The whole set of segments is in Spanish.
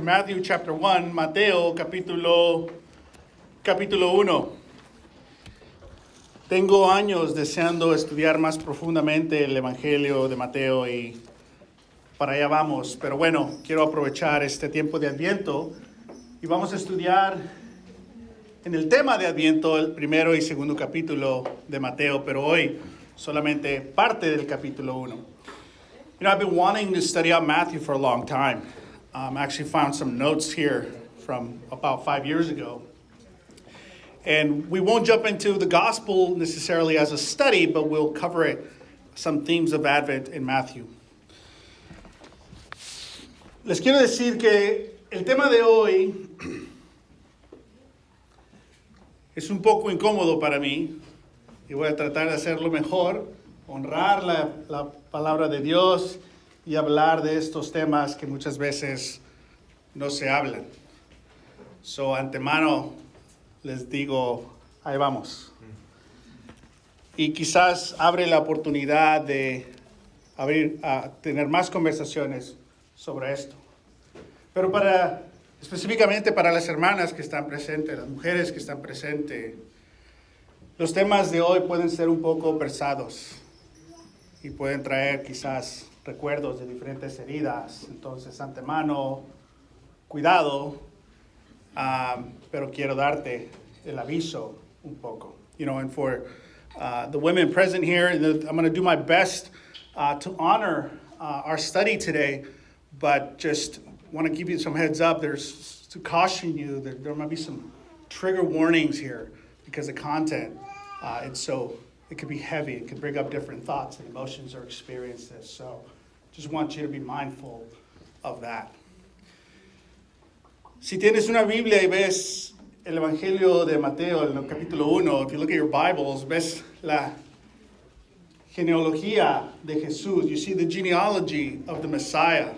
Matthew chapter 1, Mateo capítulo 1. Tengo años deseando estudiar más profundamente el Evangelio de Mateo y para allá vamos. Pero bueno, quiero aprovechar este tiempo de Adviento y vamos a estudiar en el tema de Adviento el primero y segundo capítulo de Mateo, pero hoy solamente parte del capítulo 1. You know, I've been wanting to study out Matthew for a long time. I actually found some notes here from about 5 years ago. And we won't jump into the gospel necessarily as a study, but we'll cover it, some themes of Advent in Matthew. Les quiero decir que el tema de hoy es un poco incómodo para mí y voy a tratar de hacerlo mejor, honrar la palabra de Dios y hablar de estos temas que muchas veces no se hablan. So, antemano les digo, ahí vamos. Y quizás abre la oportunidad de tener más conversaciones sobre esto. Pero específicamente para las hermanas que están presentes, las mujeres que están presentes, los temas de hoy pueden ser un poco pesados y pueden traer quizás recuerdos de diferentes heridas. Entonces, antemano, cuidado, pero quiero darte el aviso un poco. You know, and for the women present here, I'm going to do my best to honor our study today, but just want to give you some heads up. There's to caution you that there might be some trigger warnings here because the content, it could be heavy. It could bring up different thoughts and emotions or experiences. So just want you to be mindful of that. Si tienes una Biblia y ves el Evangelio de Mateo en el capítulo 1, if you look at your Bibles, ves la genealogía de Jesús. You see the genealogy of the Messiah.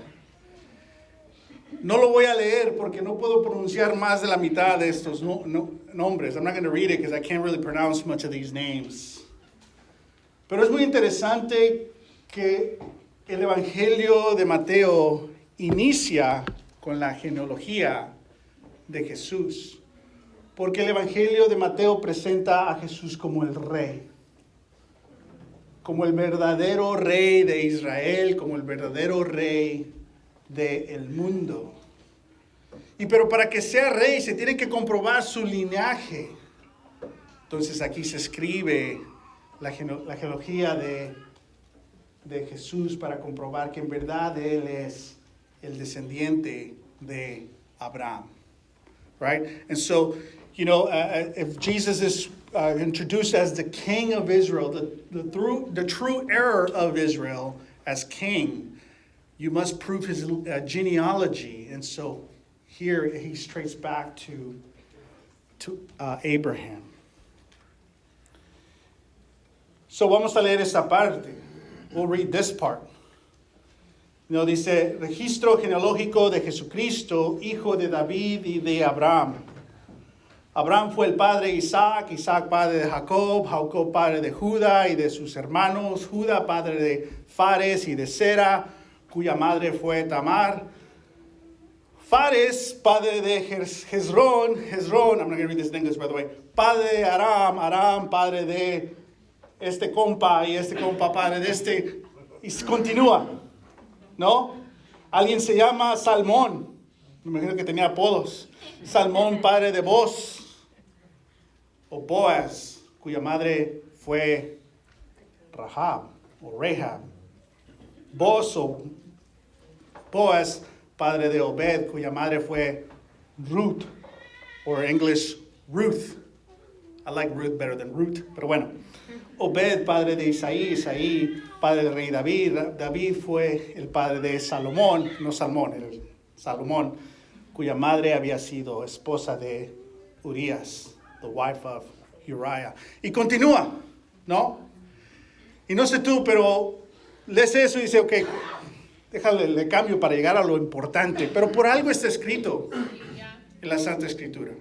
No lo voy a leer porque no puedo pronunciar más de la mitad de estos nombres. I'm not going to read it because I can't really pronounce much of these names. Pero es muy interesante que el Evangelio de Mateo inicia con la genealogía de Jesús. Porque el Evangelio de Mateo presenta a Jesús como el rey. Como el verdadero rey de Israel, como el verdadero rey del mundo. Pero para que sea rey se tiene que comprobar su linaje. Entonces aquí se escribe la genealogía de Jesús para comprobar que en verdad Él es el descendiente de Abraham. Right? And so, you know, if Jesus is introduced as the king of Israel, the true heir of Israel as king, you must prove his genealogy. And so here he's traced back to Abraham. So vamos a leer esta parte. We'll read this part. No, dice, registro genealógico de Jesucristo, hijo de David y de Abraham. Abraham fue el padre de Isaac, Isaac padre de Jacob, Jacob padre de Judá y de sus hermanos, Judá padre de Fares y de Zera, cuya madre fue Tamar. Fares, padre de Hezrón, I'm not going to read this in English by the way, padre de Aram, Aram, padre de este compa y este compa, padre de este, y continúa. ¿No? Alguien se llama Salmón. Me imagino que tenía apodos. Salmón, padre de Boaz. O Boaz, cuya madre fue Rahab o Rahab. Boaz o Boaz, padre de Obed, cuya madre fue Ruth. Or English, Ruth. I like Ruth better than Ruth, pero bueno. Obed, padre de Isaí, Isaí, padre del rey David. David fue el padre de Salomón, no Salmón, el Salomón, cuya madre había sido esposa de Urías, the wife of Uriah. Y continúa, ¿no? Y no sé tú, pero lees eso y dice, ok, déjale, le cambio para llegar a lo importante. Pero por algo está escrito en la Santa Escritura.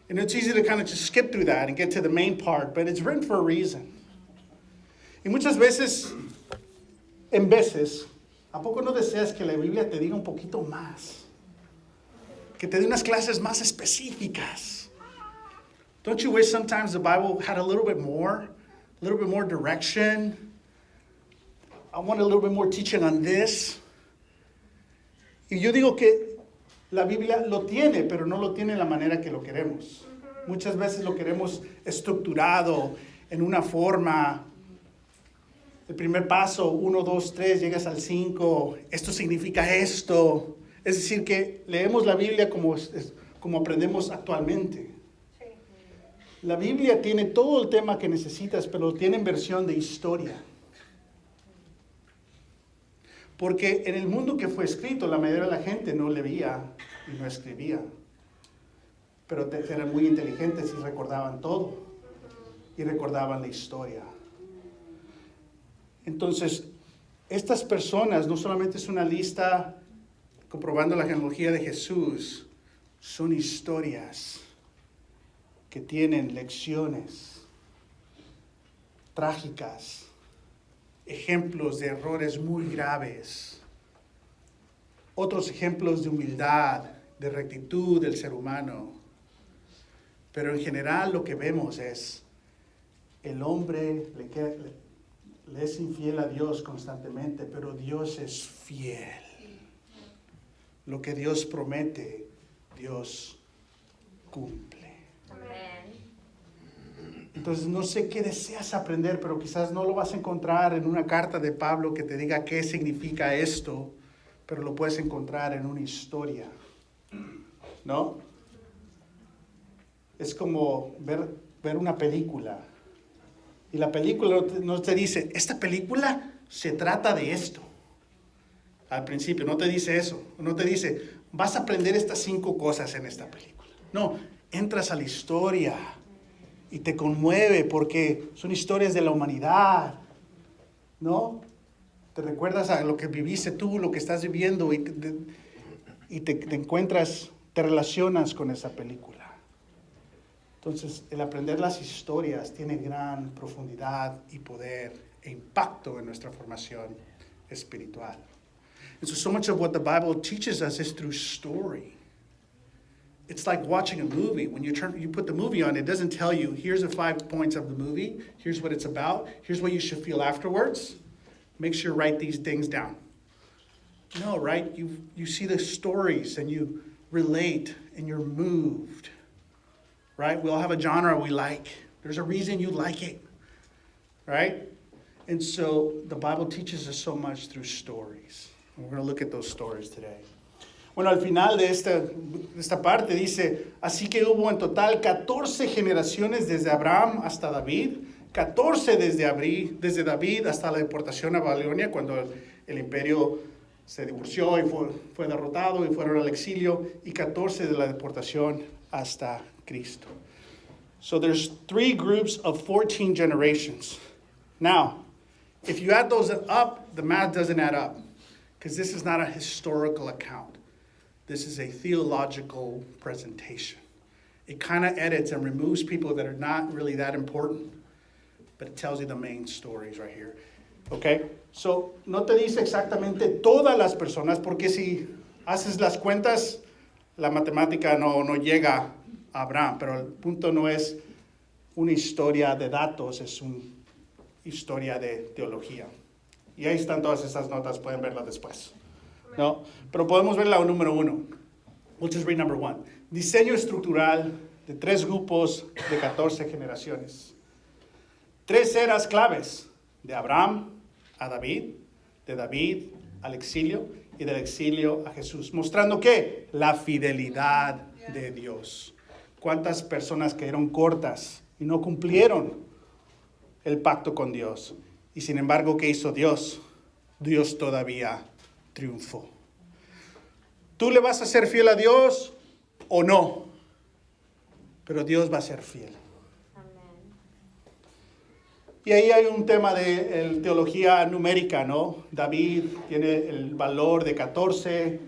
And it's easy to kind of just skip through that and get to the main part, but it's written for a reason. Y muchas veces, ¿a poco no deseas que la Biblia te diga un poquito más? que te dé unas clases más específicas. Don't you wish sometimes the Bible had a little bit more direction? I want a little bit more teaching on this. Y yo digo que la Biblia lo tiene, pero no lo tiene de la manera que lo queremos. Muchas veces lo queremos estructurado en una forma. El primer paso, 1, 2, 3, llegas al 5. Esto significa esto. Es decir, que leemos la Biblia como aprendemos actualmente. La Biblia tiene todo el tema que necesitas, pero lo tiene en versión de historia. Porque en el mundo que fue escrito, la mayoría de la gente no leía y no escribía. Pero eran muy inteligentes y recordaban todo. Y recordaban la historia. Entonces, estas personas no solamente es una lista comprobando la genealogía de Jesús, son historias que tienen lecciones trágicas, ejemplos de errores muy graves, otros ejemplos de humildad, de rectitud del ser humano. Pero en general lo que vemos es el hombre le es infiel a Dios constantemente, pero Dios es fiel. Lo que Dios promete, Dios cumple. Entonces no sé qué deseas aprender, pero quizás no lo vas a encontrar en una carta de Pablo que te diga qué significa esto, pero lo puedes encontrar en una historia, ¿no? Es como ver una película. Y la película no te dice, esta película se trata de esto. Al principio no te dice eso. No te dice, vas a aprender estas 5 cosas en esta película. No, entras a la historia y te conmueve porque son historias de la humanidad, ¿no? Te recuerdas a lo que viviste tú, lo que estás viviendo y te encuentras, te relacionas con esa película. Entonces, el aprender las historias tiene gran profundidad y poder e impacto en nuestra formación espiritual. And so much of what the Bible teaches us is through story. It's like watching a movie. When you put the movie on, it doesn't tell you, here's the 5 points of the movie, here's what it's about, here's what you should feel afterwards. Make sure you write these things down. No, right? You see the stories and you relate and you're moved. Right? We all have a genre we like. There's a reason you like it. Right? And so the Bible teaches us so much through stories. And we're going to look at those stories today. Bueno, al final de esta parte dice, así que hubo en total 14 generaciones desde Abraham hasta David, 14 desde David hasta la deportación a Babilonia, cuando el imperio se divorció y fue derrotado y fueron al exilio, y 14 de la deportación hasta Cristo. So there's 3 groups of 14 generations. Now, if you add those up, the math doesn't add up, because this is not a historical account. This is a theological presentation. It kind of edits and removes people that are not really that important, but it tells you the main stories right here. Okay? So, no te dice exactamente todas las personas, porque si haces las cuentas, la matemática no llega a Abraham, pero el punto no es una historia de datos, es una historia de teología. Y ahí están todas esas notas, pueden verlas después. ¿No? Pero podemos ver la número 1. We'll just read number 1. Diseño estructural de 3 grupos de 14 generaciones. 3 eras claves, de Abraham a David, de David al exilio y del exilio a Jesús. Mostrando ¿qué? La fidelidad de Dios. ¿Cuántas personas quedaron cortas y no cumplieron el pacto con Dios? Y sin embargo, ¿qué hizo Dios? Dios todavía triunfó. ¿Tú le vas a ser fiel a Dios o no? Pero Dios va a ser fiel. Amén. Y ahí hay un tema de teología numérica, ¿no? David tiene el valor de 14,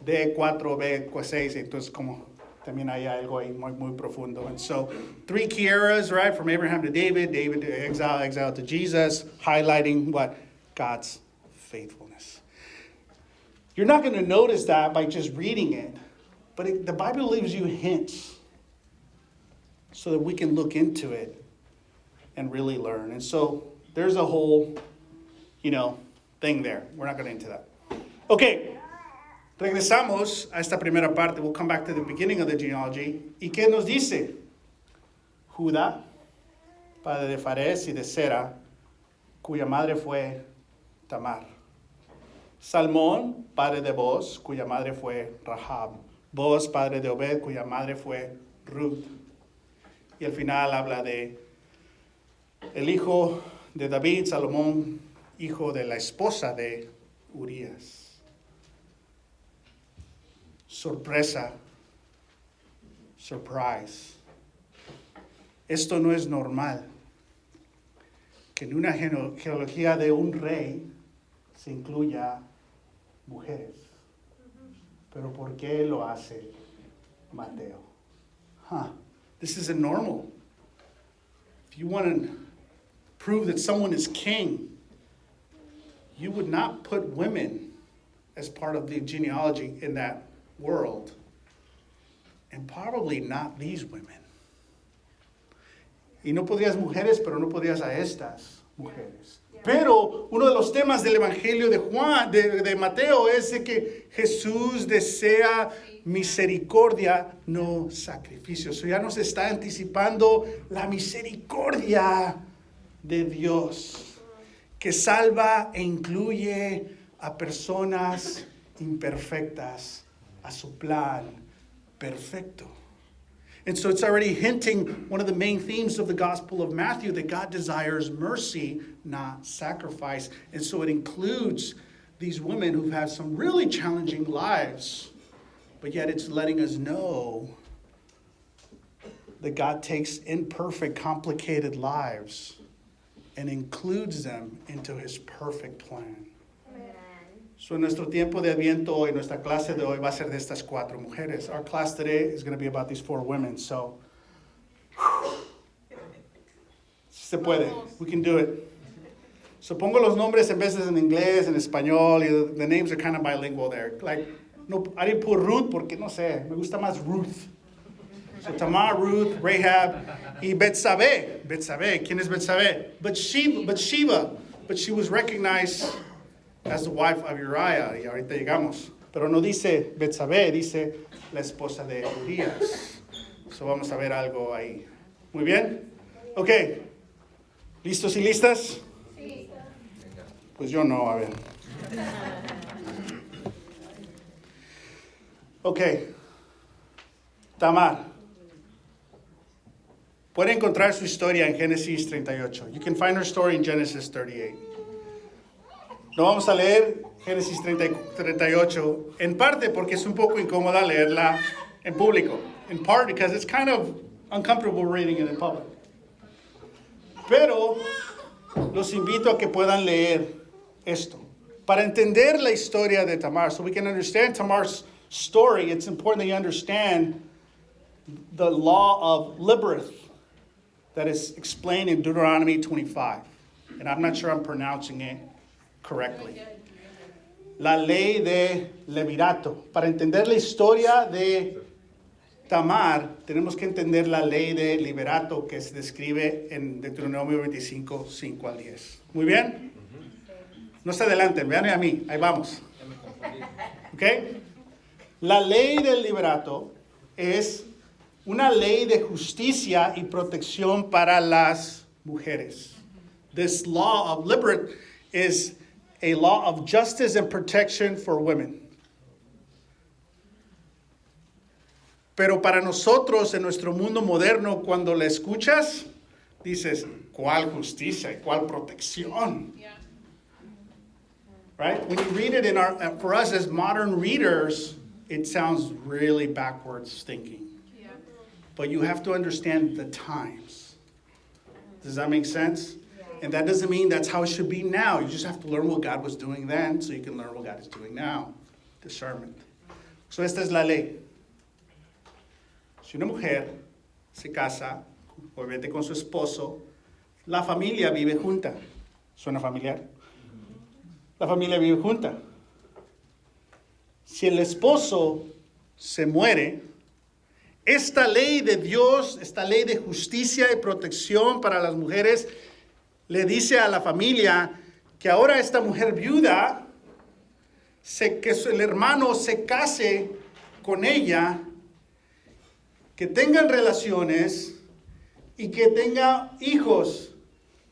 D4, B6, entonces como también hay algo ahí muy profundo. And so 3 key eras, right? From Abraham to David, David to exile to Jesus, highlighting what? God's faithfulness. You're not going to notice that by just reading it, But the Bible leaves you hints so that we can look into it and really learn. And so there's a whole, thing there. We're not going into that. Okay, regresamos a esta primera parte. We'll come back to the beginning of the genealogy. ¿Y qué nos dice? Judá, padre de Fares y de Sera, cuya madre fue Tamar. Salmón, padre de Boz, cuya madre fue Rahab. Boz, padre de Obed, cuya madre fue Ruth. Y al final habla de el hijo de David, Salomón, hijo de la esposa de Urías. Sorpresa. Surprise. Esto no es normal. Que en una genealogía de un rey se incluya mujeres. Pero ¿por qué lo hace Mateo? This isn't normal. If you want to prove that someone is king, you would not put women as part of the genealogy in that world. And probably not these women. Y no podías mujeres, pero no podías a estas mujeres. Pero uno de los temas del Evangelio de Juan, de Mateo, es de que Jesús desea misericordia, no sacrificios. Ya nos está anticipando la misericordia de Dios, que salva e incluye a personas imperfectas a su plan perfecto. And so it's already hinting one of the main themes of the Gospel of Matthew, that God desires mercy, not sacrifice. And so it includes these women who've had some really challenging lives, but yet it's letting us know that God takes imperfect, complicated lives and includes them into his perfect plan. So nuestro tiempo de Adviento y nuestra clase de hoy va a ser de estas 4 mujeres. Our class today is going to be about these 4 women. So, se puede. We can do it. So pongo los nombres en veces en inglés, en español, y the names are kind of bilingual there. Like, no, I didn't put Ruth porque no sé, me gusta más Ruth. So Tamar, Ruth, Rahab, y Betsabe. Betsabe, ¿quién es Betsabe? But she was recognized as the wife of Uriah, y ahorita llegamos. Pero no dice Betsabe, dice la esposa de Urías. So vamos a ver algo ahí. Muy bien. Ok. ¿Listos y listas? Sí. Pues yo no, a ver. Ok. Tamar. Pueden encontrar su historia en Génesis 38. You can find her story in Genesis 38. No vamos a leer Génesis 38, en parte porque es un poco incómoda leerla en público. In part because it's kind of uncomfortable reading it in public. Pero los invito a que puedan leer esto. Para entender la historia de Tamar, so we can understand Tamar's story, it's important that you understand the law of Liberath that is explained in Deuteronomy 25. And I'm not sure I'm pronouncing it correctly. La ley de Levirato. Para entender la historia de Tamar, tenemos que entender la ley de Liberato que se describe en Deuteronomio 25, 5 al 10. ¿Muy bien? No se adelanten, vean a mí, ahí vamos. ¿Ok? La ley del Liberato es una ley de justicia y protección para las mujeres. This law of Liberato is a law of justice and protection for women. Pero para nosotros, en nuestro mundo moderno, cuando la escuchas, dices, ¿cuál justicia y cuál protección? Yeah. Right? When you read it for us as modern readers, it sounds really backwards thinking. Yeah. But you have to understand the times. Does that make sense? And that doesn't mean that's how it should be now. You just have to learn what God was doing then so you can learn what God is doing now. Discernment. So esta es la ley. Si una mujer se casa, obviamente con su esposo, la familia vive junta. ¿Suena familiar? La familia vive junta. Si el esposo se muere, esta ley de Dios, esta ley de justicia y protección para las mujeres, le dice a la familia que ahora esta mujer viuda, que el hermano se case con ella, que tengan relaciones y que tenga hijos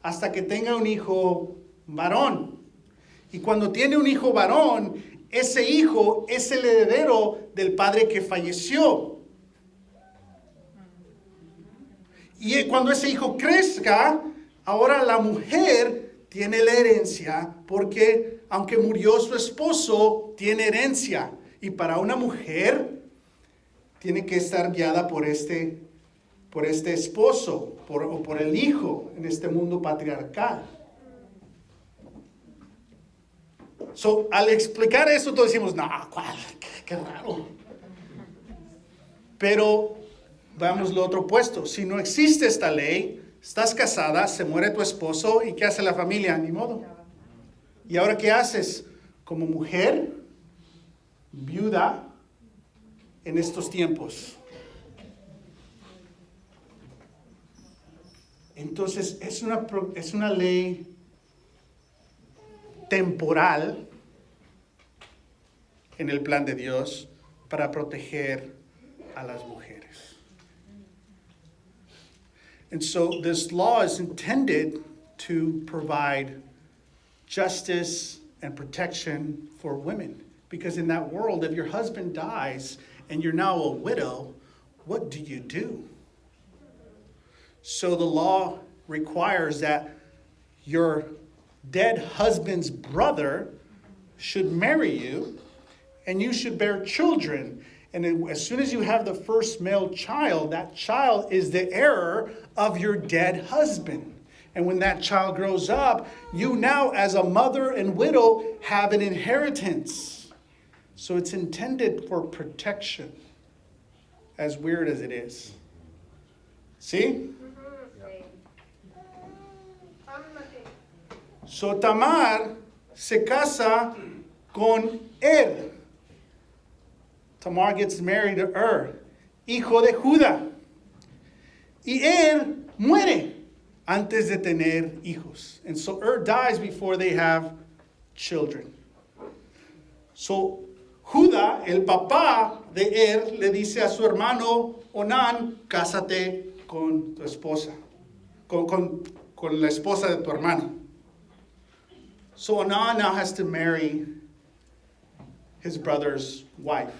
hasta que tenga un hijo varón. Y cuando tiene un hijo varón, ese hijo es el heredero del padre que falleció. Y cuando ese hijo crezca, ahora la mujer tiene la herencia, porque aunque murió su esposo, tiene herencia. Y para una mujer, tiene que estar guiada por este esposo, o por el hijo en este mundo patriarcal. Al explicar eso, todos decimos, no, ¿cuál? Qué raro. Pero veamos lo otro opuesto. Si no existe esta ley, estás casada, se muere tu esposo, ¿y qué hace la familia? Ni modo. ¿Y ahora qué haces? Como mujer, viuda, en estos tiempos. Entonces, es una ley temporal en el plan de Dios para proteger a las mujeres. And so this law is intended to provide justice and protection for women. Because in that world, if your husband dies and you're now a widow, what do you do? So the law requires that your dead husband's brother should marry you, and you should bear children. And as soon as you have the first male child, that child is the heir of your dead husband. And when that child grows up, you now, as a mother and widow, have an inheritance. So it's intended for protection, as weird as it is. See? So Tamar se casa con Tamar gets married to hijo de Judá. Y muere antes de tener hijos. And so dies before they have children. So Judá, el papá de le dice a su hermano Onán, cásate con tu esposa, con la esposa de tu hermano. So Onán now has to marry his brother's wife.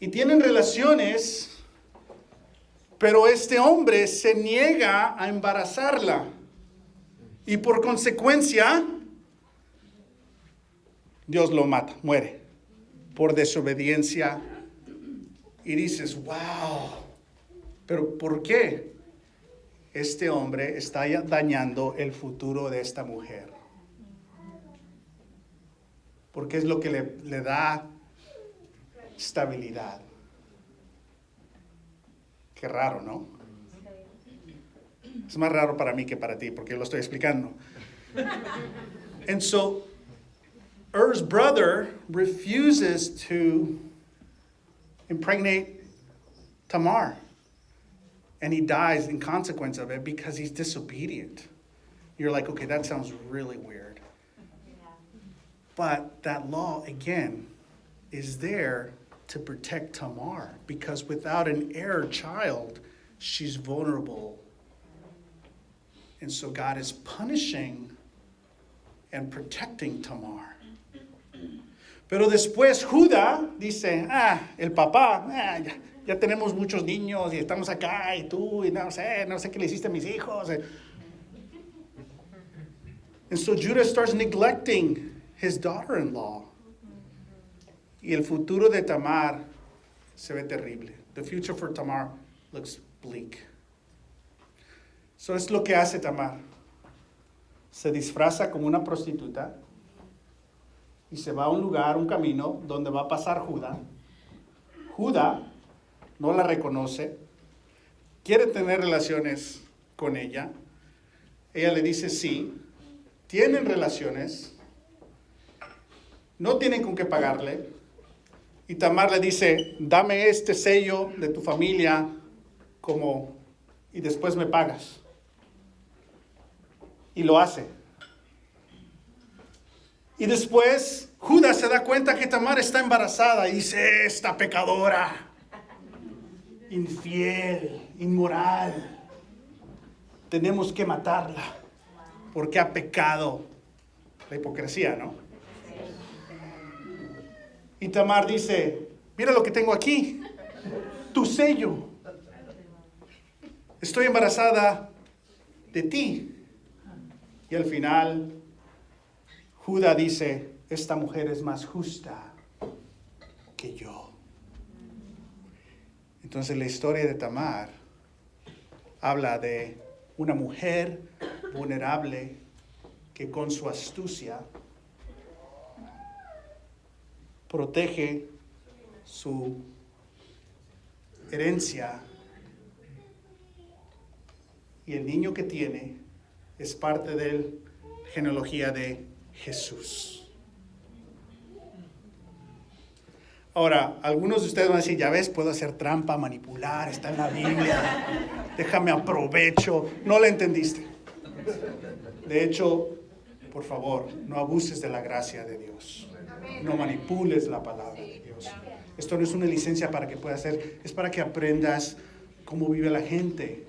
Y tienen relaciones, pero este hombre se niega a embarazarla. Y por consecuencia, Dios lo mata, muere, por desobediencia. Y dices, wow, pero ¿por qué? Este hombre está dañando el futuro de esta mujer. Porque es lo que le da estabilidad. Qué raro, ¿no? Es más raro para mí que para ti, porque yo lo estoy explicando. And so, Er's brother refuses to impregnate Tamar. And he dies in consequence of it because he's disobedient. You're like, okay, that sounds really weird. But that law, again, is there to protect Tamar, because without an heir child, she's vulnerable. And so God is punishing and protecting Tamar. Pero después Judá dice, el papá, ya tenemos muchos niños y estamos acá y tú, y no sé qué le hiciste a mis hijos. And so Judah starts neglecting his daughter-in-law. Y el futuro de Tamar se ve terrible. The future for Tamar looks bleak. So es lo que hace Tamar. Se disfraza como una prostituta y se va a un lugar, un camino, donde va a pasar Judá. Judá no la reconoce, quiere tener relaciones con ella. Ella le dice sí, tienen relaciones, no tienen con qué pagarle. Y Tamar le dice, dame este sello de tu familia y después me pagas. Y lo hace. Y después Judá se da cuenta que Tamar está embarazada y dice, esta pecadora, infiel, inmoral, tenemos que matarla porque ha pecado. La hipocresía, ¿no? Y Tamar dice, mira lo que tengo aquí, tu sello. Estoy embarazada de ti. Y al final, Judá dice, esta mujer es más justa que yo. Entonces la historia de Tamar habla de una mujer vulnerable que con su astucia protege su herencia y el niño que tiene es parte de la genealogía de Jesús. Ahora, algunos de ustedes van a decir, ya ves, puedo hacer trampa, manipular, está en la Biblia, déjame aprovecho. No lo entendiste. De hecho, por favor, no abuses de la gracia de Dios. No manipules la palabra de Dios. Esto no es una licencia para que puedas hacer, es para que aprendas cómo vive la gente.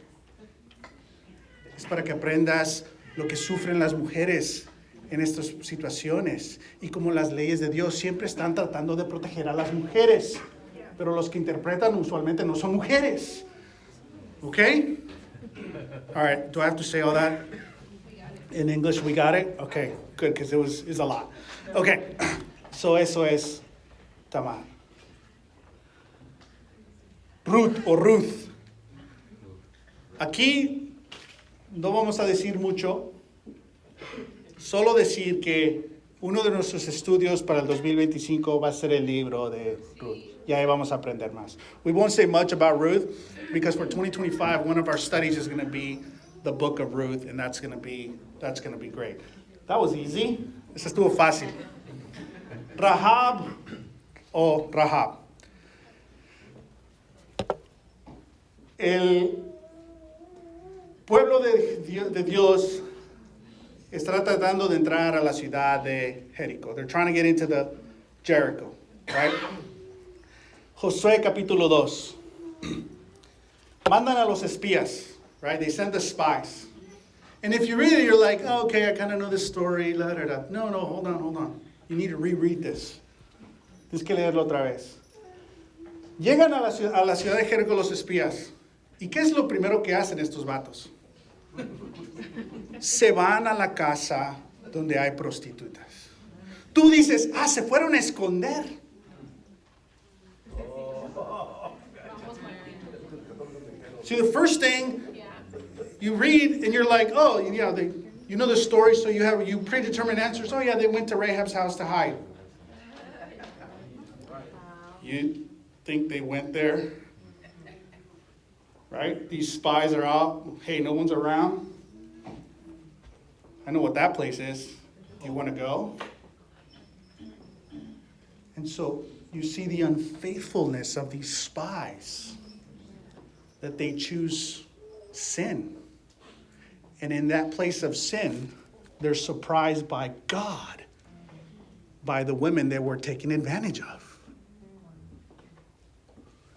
Es para que aprendas lo que sufren las mujeres en estas situaciones y cómo las leyes de Dios siempre están tratando de proteger a las mujeres, pero los que interpretan usualmente no son mujeres. Okay? All right, do I have to say all that in English? We got it? Okay, good, because it's a lot. Okay, so eso es Tamar. Ruth. Aquí no vamos a decir mucho, solo decir que uno de nuestros estudios para el 2025 va a ser el libro de Ruth. Y ahí vamos a aprender más. We won't say much about Ruth because for 2025, one of our studies is going to be the book of Ruth, and that's going to be great. That was easy. Eso estuvo fácil. Rahab. El pueblo de Dios está tratando de entrar a la ciudad de Jericó. They're trying to get into the Jericho, right? Josué capítulo 2. Mandan a los espías, right? They send the spies. And if you read it, you're like, oh, okay, I kind of know this story. La, da, da. No, hold on. You need to reread this. Tienes que leerlo otra vez. Llegan a la ciudad de Jericó los espías. ¿Y qué es lo primero que hacen estos vatos? Se van a la casa donde hay prostitutas. Tú dices, se fueron a esconder. See, the first thing you read and you're like, oh, yeah, you know the story, so you predetermined answers. Oh, yeah, they went to Rahab's house to hide. You think they went there? Right? These spies are out. Hey, no one's around. I know what that place is. Do you want to go? And so you see the unfaithfulness of these spies, that they choose sin. And in that place of sin, they're surprised by God, by the women they were taken advantage of.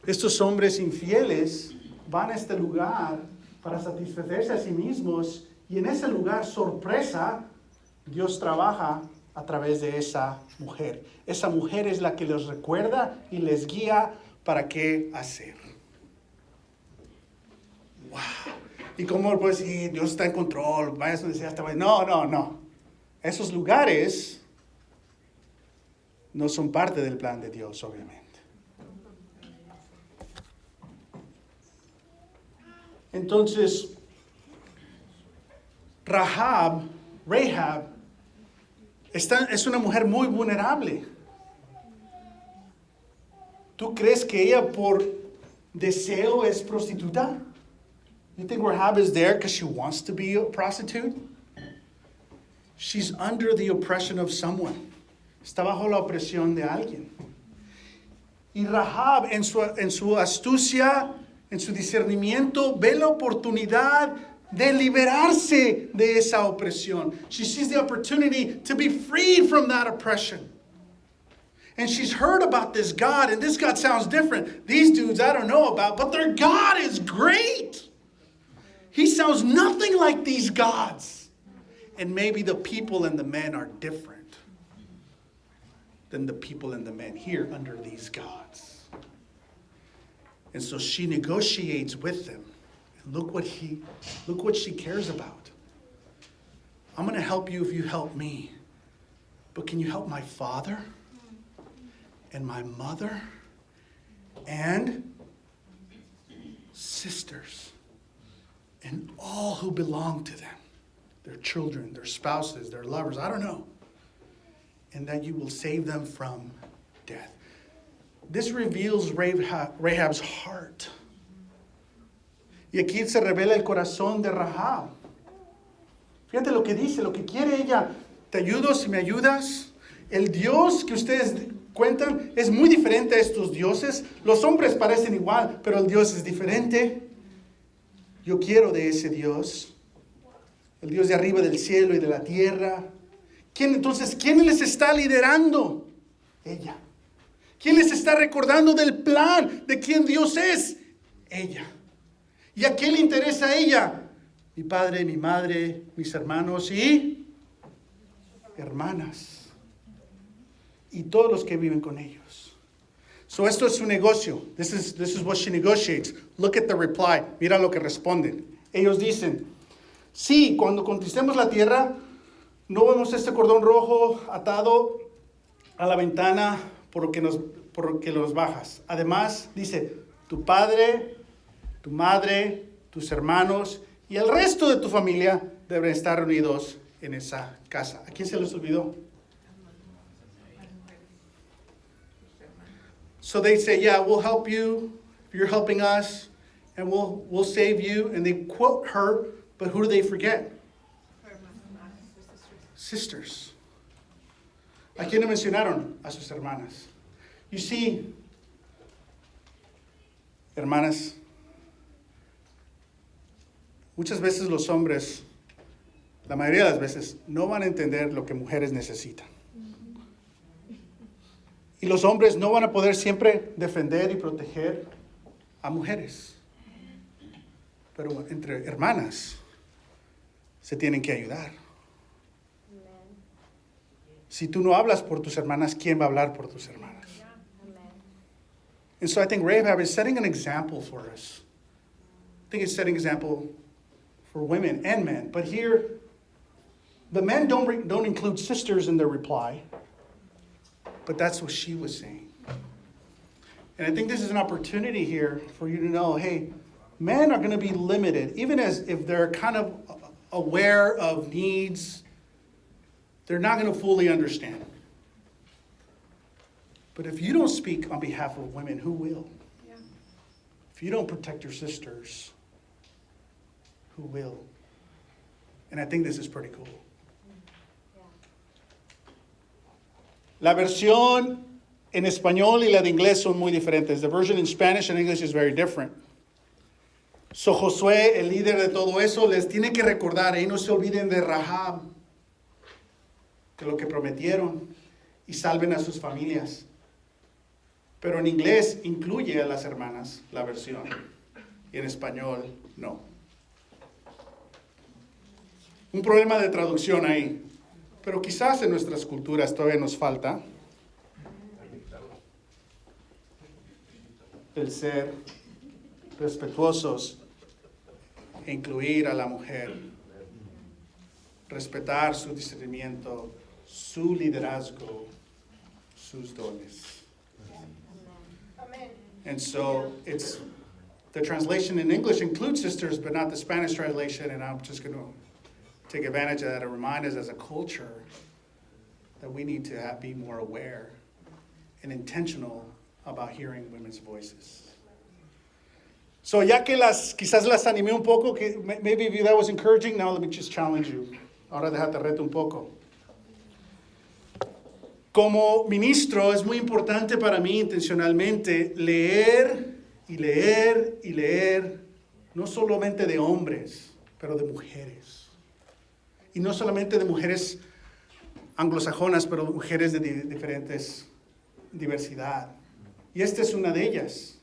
Estos hombres infieles van a este lugar para satisfacerse a sí mismos, y en ese lugar, sorpresa, Dios trabaja a través de esa mujer. Esa mujer es la que les recuerda y les guía para qué hacer. Wow. Y cómo pues sí, Dios está en control, vayas donde sea, no. Esos lugares no son parte del plan de Dios, obviamente. Entonces, Rahab es una mujer muy vulnerable. ¿Tú crees que ella por deseo es prostituta? You think Rahab is there because she wants to be a prostitute? She's under the oppression of someone. Está bajo la opresión de alguien. Y Rahab en su astucia, en su discernimiento, ve la oportunidad de liberarse de esa opresión. She sees the opportunity to be freed from that oppression. And she's heard about this God, and this God sounds different. These dudes I don't know about, but their God is great. He sounds nothing like these gods. And maybe the people and the men are different than the people and the men here under these gods. And so she negotiates with them. And look what she cares about. I'm going to help you if you help me. But can you help my father and my mother and sisters and all who belong to them? Their children, their spouses, their lovers, I don't know. And that you will save them from death. This reveals Rahab's heart. Y aquí se revela el corazón de Rahab. Fíjate lo que dice, lo que quiere ella. Te ayudo si me ayudas. El Dios que ustedes cuentan es muy diferente a estos dioses. Los hombres parecen igual, pero el Dios es diferente. Yo quiero de ese Dios. El Dios de arriba del cielo y de la tierra. ¿Quién les está liderando? Ella. ¿Quién les está recordando del plan de quién Dios es? Ella. ¿Y a qué le interesa a ella? Mi padre, mi madre, mis hermanos y hermanas. Y todos los que viven con ellos. So esto es su negocio. This is what she negotiates. Look at the reply. Mira lo que responden. Ellos dicen, sí, cuando conquistemos la tierra, no vemos este cordón rojo atado a la ventana porque los bajas. Además, dice, tu padre, tu madre, tus hermanos y el resto de tu familia deben estar reunidos en esa casa. ¿A quién se les olvidó? So they say, yeah, we'll help you if you're helping us, and we'll save you. And they quote her, but who do they forget? Sisters. ¿A quién le mencionaron? A sus hermanas. You see, hermanas, muchas veces los hombres, la mayoría de las veces, no van a entender lo que mujeres necesitan. Y los hombres no van a poder siempre defender y proteger a mujeres. Pero entre hermanas se tienen que ayudar. Si tú no hablas por tus hermanas, ¿quién va a hablar por tus hermanas? And so I think Rahab is setting an example for us. I think it's setting an example for women and men. But here, the men don't include sisters in their reply. But that's what she was saying. And I think this is an opportunity here for you to know, hey, men are going to be limited, even as if they're kind of aware of needs, they're not going to fully understand. But if you don't speak on behalf of women, who will? Yeah. If you don't protect your sisters, who will? And I think this is pretty cool. La versión en español y la de inglés son muy diferentes. The version in Spanish and English is very different. So Josué, el líder de todo eso, les tiene que recordar, y no se olviden de Rahab, de lo que prometieron, y salven a sus familias. Pero en inglés incluye a las hermanas la versión, y en español no. Un problema de traducción ahí. Pero quizás en nuestras culturas todavía nos falta el ser respetuosos e incluir a la mujer, respetar su discernimiento, su liderazgo, sus dones. And so it's the translation in English includes sisters, but not the Spanish translation, and I'm just going to take advantage of that and remind us as a culture that we need to be more aware and intentional about hearing women's voices. So ya que quizás las animé un poco, que maybe that was encouraging, now let me just challenge you. Ahora déjate reto un poco. Como ministro es muy importante para mí intencionalmente leer y leer y leer, no solamente de hombres, pero de mujeres. Y no solamente de mujeres anglosajonas, pero de mujeres de diferentes diversidad. Y esta es una de ellas.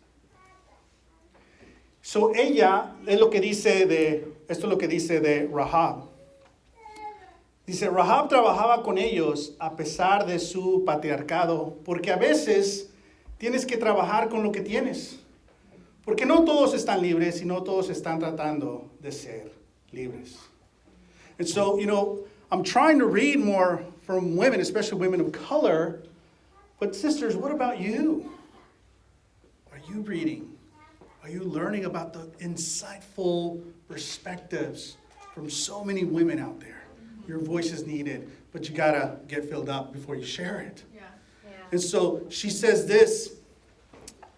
So ella es lo que dice esto es lo que dice de Rahab. Dice, Rahab trabajaba con ellos a pesar de su patriarcado, porque a veces tienes que trabajar con lo que tienes. Porque no todos están libres y no todos están tratando de ser libres. And so, I'm trying to read more from women, especially women of color. But sisters, what about you? Are you reading? Are you learning about the insightful perspectives from so many women out there? Your voice is needed, but you gotta get filled up before you share it. Yeah. And so she says this.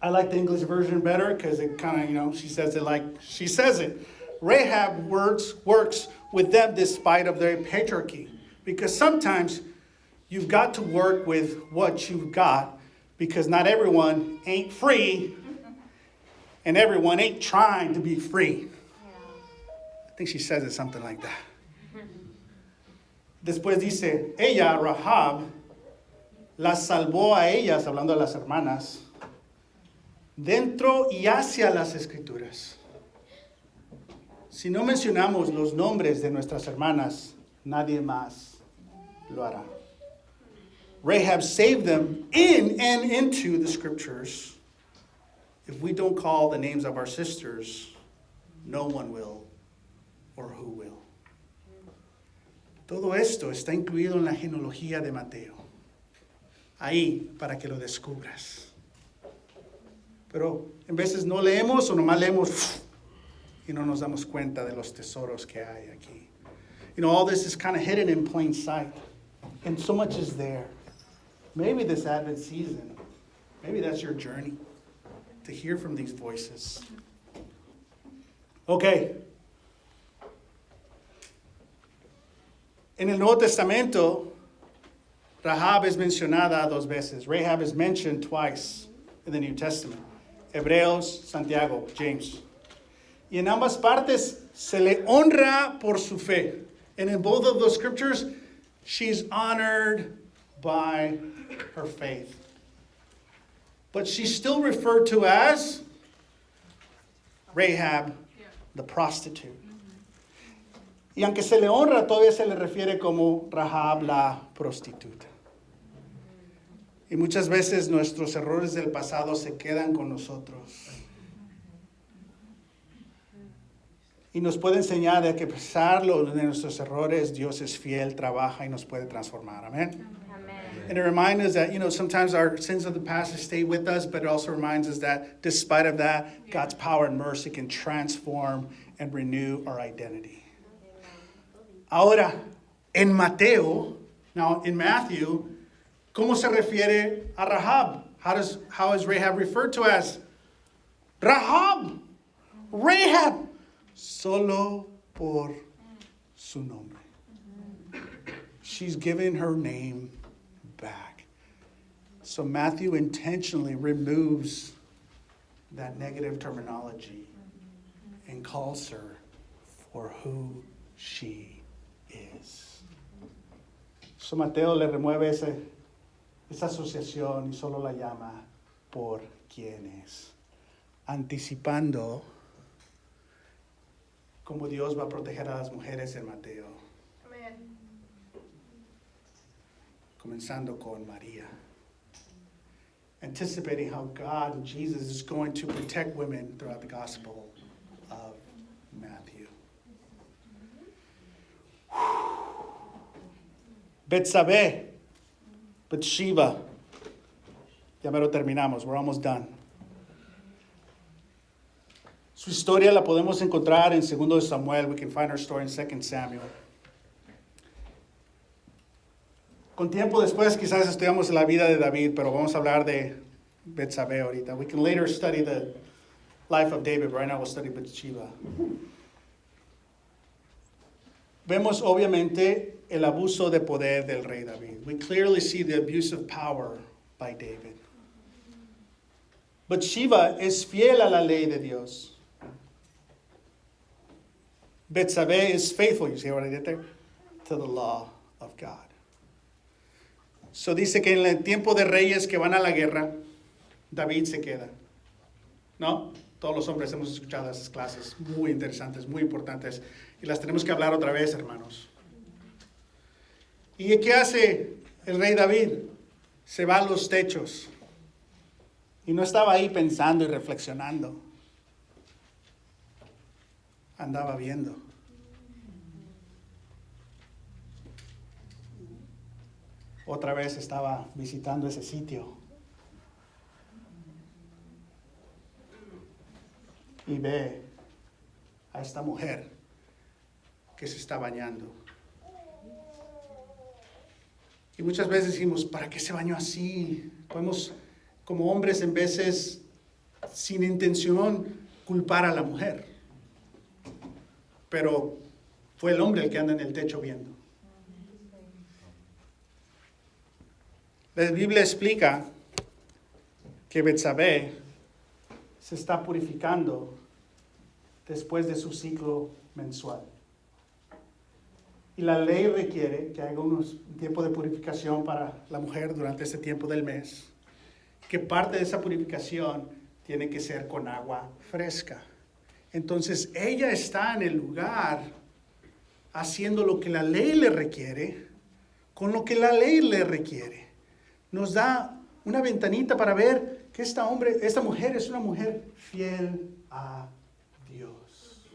I like the English version better because it kind of, she says it like she says it. Rahab works with them despite of their patriarchy. Because sometimes you've got to work with what you've got because not everyone ain't free and everyone ain't trying to be free. I think she says it something like that. Después dice, ella, Rahab, las salvó a ellas, hablando de las hermanas, dentro y hacia las escrituras. Si no mencionamos los nombres de nuestras hermanas, nadie más lo hará. Rahab saved them in and into the scriptures. If we don't call the names of our sisters, no one will, or who will. Todo esto está incluido en la genealogía de Mateo. Ahí, para que lo descubras. Pero en veces no leemos o nomás leemos y no nos damos cuenta de los tesoros que hay aquí. All this is kind of hidden in plain sight. And so much is there. Maybe this Advent season, maybe that's your journey, to hear from these voices. Okay. En el Nuevo Testamento, Rahab es mencionada dos veces. Rahab is mentioned twice in the New Testament. Hebreos, Santiago, James. Y en ambas partes se le honra por su fe. And in both of those scriptures, she's honored by her faith. But she's still referred to as Rahab, the prostitute. Y aunque se le honra, todavía se le refiere como Rahab la prostituta. Y muchas veces nuestros errores del pasado se quedan con nosotros. Y nos puede enseñar de que a pesar de nuestros errores, Dios es fiel, trabaja y nos puede transformar. Amen? And it reminds us that, sometimes our sins of the past stay with us, but it also reminds us that despite of that, God's power and mercy can transform and renew our identity. Ahora, en Mateo, now in Matthew, ¿cómo se refiere a Rahab? How is Rahab referred to as? Rahab. Rahab. Solo por su nombre. She's given her name back. So Matthew intentionally removes that negative terminology and calls her for who she is. So Mateo le remueve esa asociación y solo la llama por quien es, anticipando cómo Dios va a proteger a las mujeres en Mateo. Amén. Comenzando con María. Anticipating how God and Jesus is going to protect women throughout the Gospel of Matthew. Betsabé, Bathsheba. Ya me lo terminamos. We're almost done. Su historia la podemos encontrar en 2 Samuel. We can find her story in 2 Samuel. Con tiempo después quizás estudiamos la vida de David, pero vamos a hablar de Betsabé ahorita. We can later study the life of David, but right now we'll study Bathsheba. vemos obviamente el abuso de poder del rey David. We clearly see the abuse of power by David. Bathsheba es fiel a la ley de Dios. Betsabé is faithful, you see what I did there? To the law of God. So dice que en el tiempo de reyes que van a la guerra, David se queda. ¿No? Todos los hombres hemos escuchado esas clases muy interesantes, muy importantes. Y las tenemos que hablar otra vez, hermanos. ¿Y qué hace el rey David? Se va a los techos. Y no estaba ahí pensando y reflexionando. Andaba viendo. Otra vez estaba visitando ese sitio. Y ve a esta mujer que se está bañando. Y muchas veces decimos, ¿para qué se bañó así? Podemos, como hombres, en veces, sin intención, culpar a la mujer. Pero fue el hombre el que anda en el techo viendo. La Biblia explica que Betsabé se está purificando después de su ciclo mensual. Y la ley requiere que haya un tiempo de purificación para la mujer durante ese tiempo del mes. Que parte de esa purificación tiene que ser con agua fresca. Entonces ella está en el lugar haciendo lo que la ley le requiere, con lo que la ley le requiere. Nos da una ventanita para ver que esta mujer es una mujer fiel a Dios.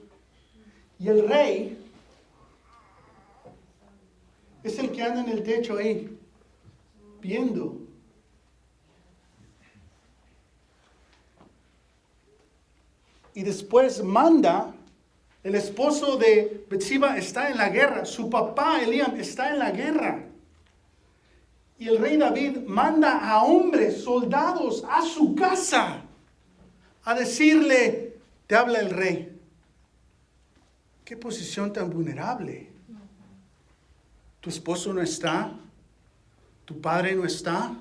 Y el rey es el que anda en el techo ahí, viendo. Y después manda, el esposo de Betsabé está en la guerra, su papá Eliam está en la guerra. Y el rey David manda a hombres, soldados, a su casa, a decirle, te habla el rey. Qué posición tan vulnerable. Tu esposo no está, tu padre no está,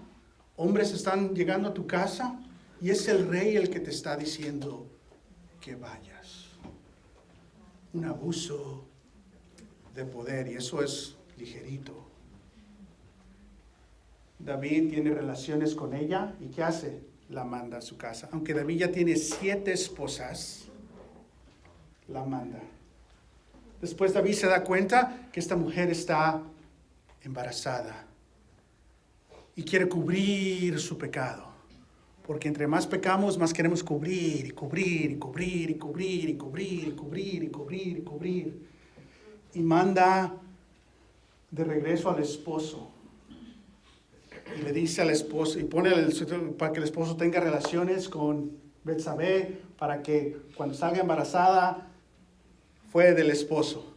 hombres están llegando a tu casa y es el rey el que te está diciendo que vayas. Un abuso de poder y eso es ligerito. David tiene relaciones con ella y ¿qué hace? La manda a su casa. Aunque David ya tiene 7 esposas, la manda. Después David se da cuenta que esta mujer está embarazada y quiere cubrir su pecado. Porque entre más pecamos, más queremos cubrir y cubrir y cubrir y cubrir y cubrir y cubrir y cubrir y cubrir. Y manda de regreso al esposo. Y le dice al esposo, y pone para que el esposo tenga relaciones con Betsabé, para que cuando salga embarazada, fue del esposo.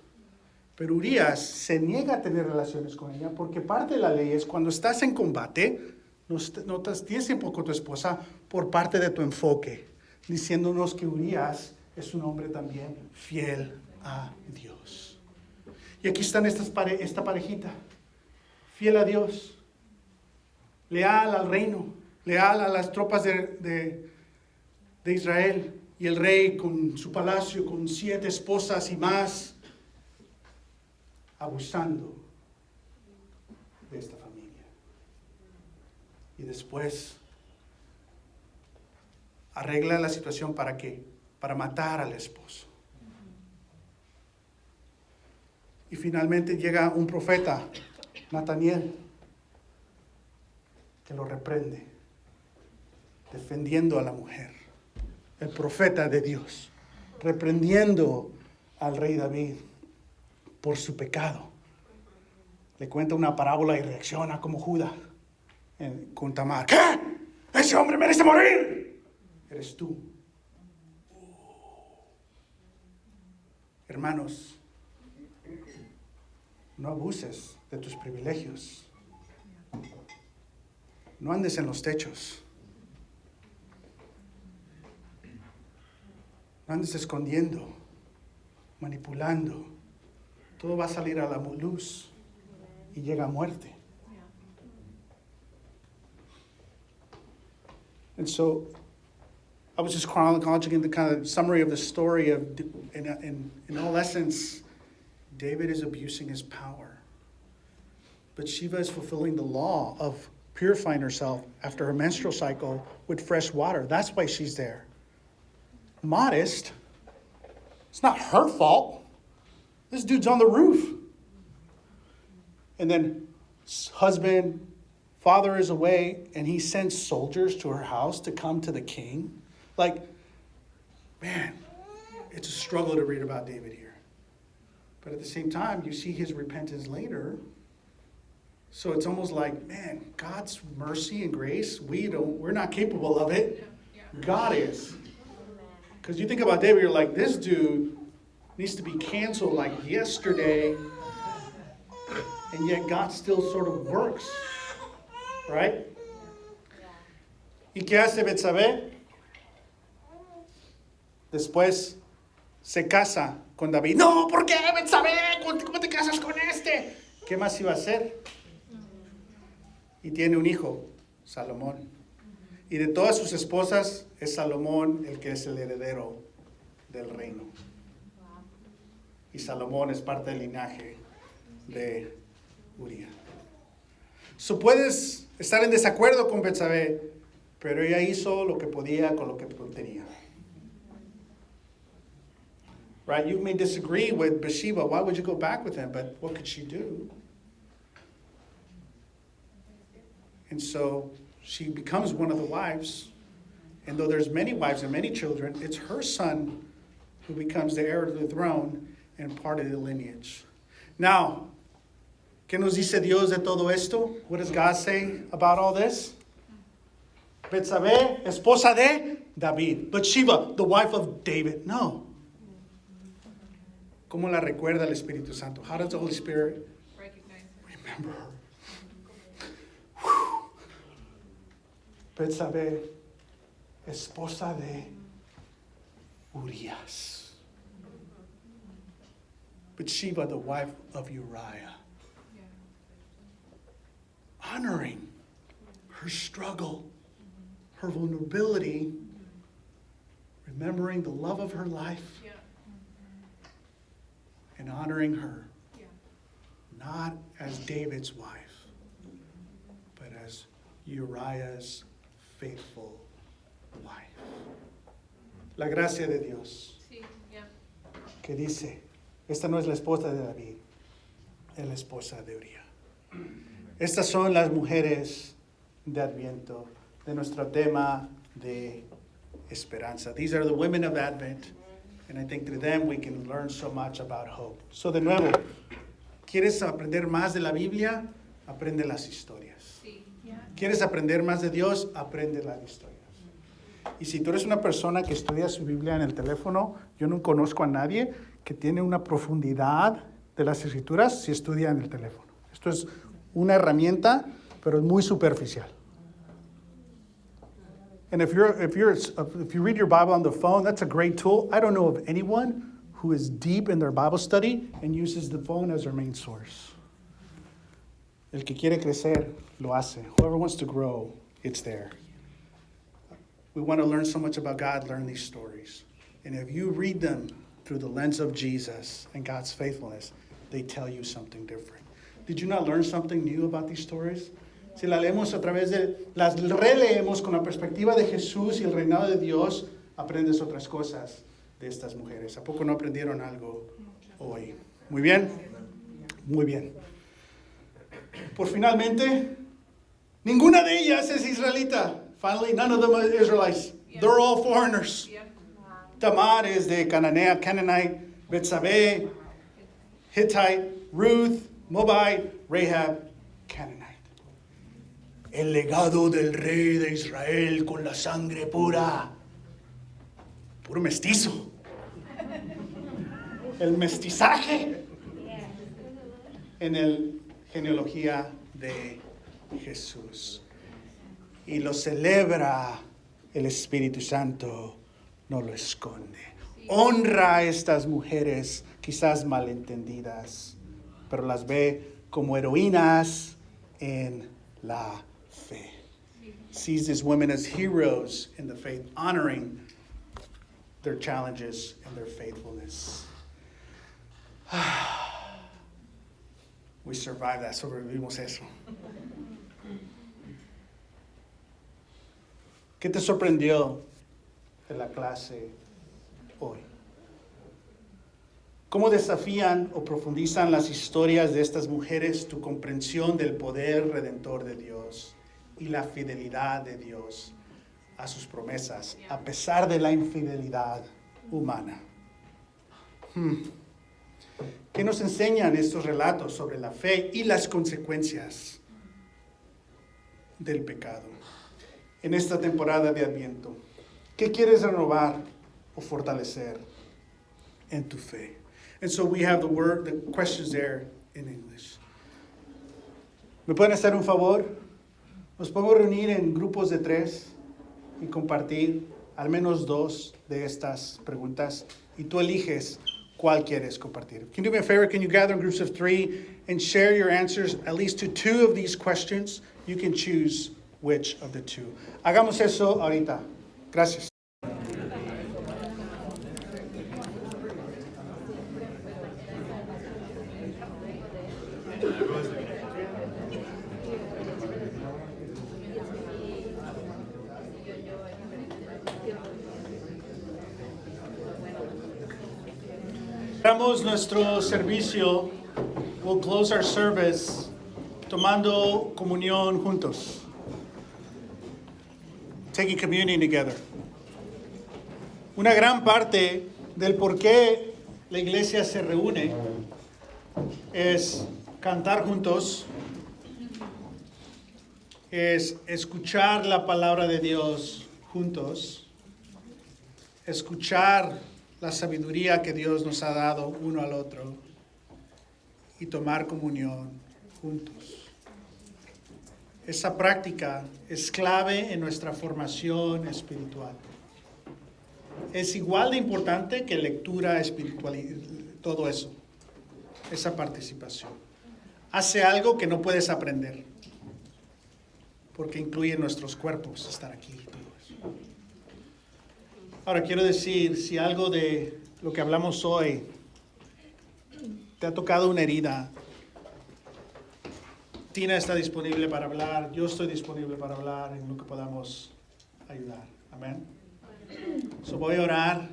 Pero Urías se niega a tener relaciones con ella, porque parte de la ley es cuando estás en combate, no tienes tiempo con tu esposa por parte de tu enfoque, diciéndonos que Urías es un hombre también fiel a Dios. Y aquí están esta parejita, fiel a Dios. Leal al reino, leal a las tropas de Israel. Y el rey con su palacio, con 7 esposas y más, abusando de esta familia. Y después arregla la situación ¿para qué? Para matar al esposo. Y finalmente llega un profeta, Nataniel, que lo reprende, defendiendo a la mujer. El profeta de Dios, reprendiendo al rey David por su pecado. Le cuenta una parábola y reacciona como Judá con Tamar. ¿Qué? ¡Ese hombre merece morir! Eres tú. Hermanos, no abuses de tus privilegios. No andes en los techos. No andes escondiendo, manipulando todo va a salir a la luz y llega a muerte. And so I was just chronologically the kind of summary of the story of, in all essence, David is abusing his power. But Sheba is fulfilling the law of purifying herself after her menstrual cycle with fresh water. That's why she's there. Modest. It's not her fault. This dude's on the roof. And then husband, father is away, and he sends soldiers to her house to come to the king. Like, man, it's a struggle to read about David here. But at the same time, you see his repentance later. So it's almost like, man, God's mercy and grace, we're not capable of it. God is. Because you think about David, you're like, this dude needs to be canceled like yesterday. And yet God still sort of works. Right? ¿Y qué hace Betsabé? Después se casa con David. No, ¿por qué Betsabé? ¿Cómo te casas con este? ¿Qué más iba a hacer? Y tiene un hijo, Salomón. Y de todas sus esposas es Salomón el que es el heredero del reino. Y Salomón es parte del linaje de Uría. So puedes estar en desacuerdo con Betsabé, pero ella hizo lo que podía con lo que tenía. Right? You may disagree with Bathsheba. Why would you go back with him? But what could she do? And so she becomes one of the wives. And though there's many wives and many children, it's her son who becomes the heir of the throne and part of the lineage. Now, ¿qué nos dice Dios de todo esto? What does God say about all this? Betsabé, esposa de David. Bathsheba, the wife of David. No. ¿Cómo la recuerda el Espíritu Santo? How does the Holy Spirit remember her? Betsabé, esposa de Urias. Bathsheba, the wife of Uriah. Honoring her struggle, her vulnerability, remembering the love of her life, and honoring her, not as David's wife, but as Uriah's faithful wife. La gracia de Dios, que dice, esta no es la esposa de David, es la esposa de Uría. Estas son las mujeres de Adviento, de nuestro tema de esperanza. These are the women of Advent, and I think through them we can learn so much about hope. So de nuevo, ¿quieres aprender más de la Biblia? Aprende las historias. ¿Quieres aprender más de Dios? Aprende las historias. Y si tú eres una persona que estudia su Biblia en el teléfono, yo no conozco a nadie que tiene una profundidad de las Escrituras si estudia en el teléfono. Esto es una herramienta, pero es muy superficial. And if you read your Bible on the phone, that's a great tool. I don't know of anyone who is deep in their Bible study and uses the phone as their main source. El que quiere crecer, lo hace. Whoever wants to grow, it's there. We want to learn so much about God, learn these stories. And if you read them through the lens of Jesus and God's faithfulness, they tell you something different. Did you not learn something new about these stories? Si las releemos con la perspectiva de Jesús y el reinado de Dios, aprendes otras cosas de estas mujeres. ¿A poco no aprendieron algo hoy? Muy bien, muy bien. Por finalmente, ninguna de ellas es israelita. Finally, none of them are Israelites. They're all foreigners. Tamar is de Canaanite, Betsabé, Hittite, Ruth, Moabite, Rahab, Canaanite. El legado del rey de Israel con la sangre pura. Puro mestizo. El mestizaje. En el genealogía de Jesús. Y lo celebra el Espíritu Santo, no lo esconde. Honra a estas mujeres quizás malentendidas, pero las ve como heroínas en la fe. Sees these women as heroes in the faith, honoring their challenges and their faithfulness. We survived that, sobrevivimos eso. ¿Qué te sorprendió de la clase hoy? ¿Cómo desafían o profundizan las historias de estas mujeres tu comprensión del poder redentor de Dios y la fidelidad de Dios a sus promesas, a pesar de la infidelidad humana? ¿Qué nos enseñan estos relatos sobre la fe y las consecuencias del pecado? En esta temporada de Adviento, ¿qué quieres renovar o fortalecer en tu fe? And so we have the questions there in English. ¿Me pueden hacer un favor? Nos podemos reunir en grupos de 3 y compartir al menos 2 de estas preguntas y tú eliges cuál quieres compartir. Can you do me a favor? Can you gather in groups of 3 and share your answers at least to 2 of these questions? You can choose which of the 2. Hagamos eso ahorita. Gracias. Cerramos nuestro servicio. We'll close our service tomando comunión juntos. Taking communion together. Una gran parte del por qué la iglesia se reúne es cantar juntos, es escuchar la palabra de Dios juntos, escuchar la sabiduría que Dios nos ha dado uno al otro y tomar comunión juntos. Esa práctica es clave en nuestra formación espiritual. Es igual de importante que lectura espiritual y todo eso, esa participación. Hace algo que no puedes aprender, porque incluye nuestros cuerpos estar aquí. Ahora quiero decir, si algo de lo que hablamos hoy te ha tocado una herida, Tina está disponible para hablar, yo estoy disponible para hablar en lo que podamos ayudar. Amén. So voy a orar,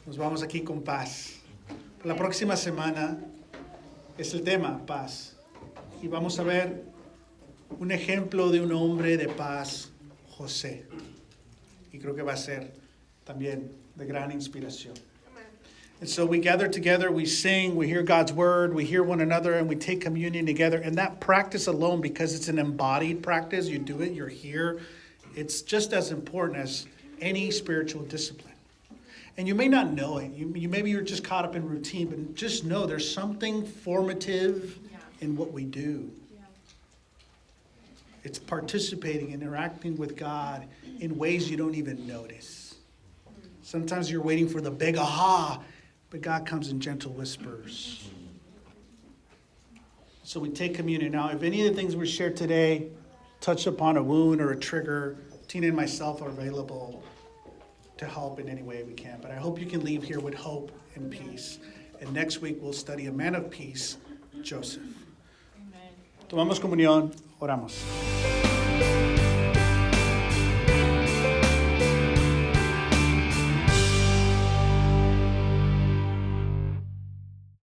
nos vamos aquí con paz. La próxima semana es el tema, paz. Y vamos a ver un ejemplo de un hombre de paz, José. Y creo que va a ser también de gran inspiración. And so we gather together, we sing, we hear God's word, we hear one another, and we take communion together. And that practice alone, because it's an embodied practice, you do it, you're here, it's just as important as any spiritual discipline. And you may not know it. You maybe you're just caught up in routine, but just know there's something formative in what we do. It's participating, interacting with God in ways you don't even notice. Sometimes you're waiting for the big aha, but God comes in gentle whispers. So we take communion. Now, if any of the things we shared today touch upon a wound or a trigger, Tina and myself are available to help in any way we can. But I hope you can leave here with hope and peace. And next week we'll study a man of peace, Joseph. Amen. Tomamos comunión, oramos.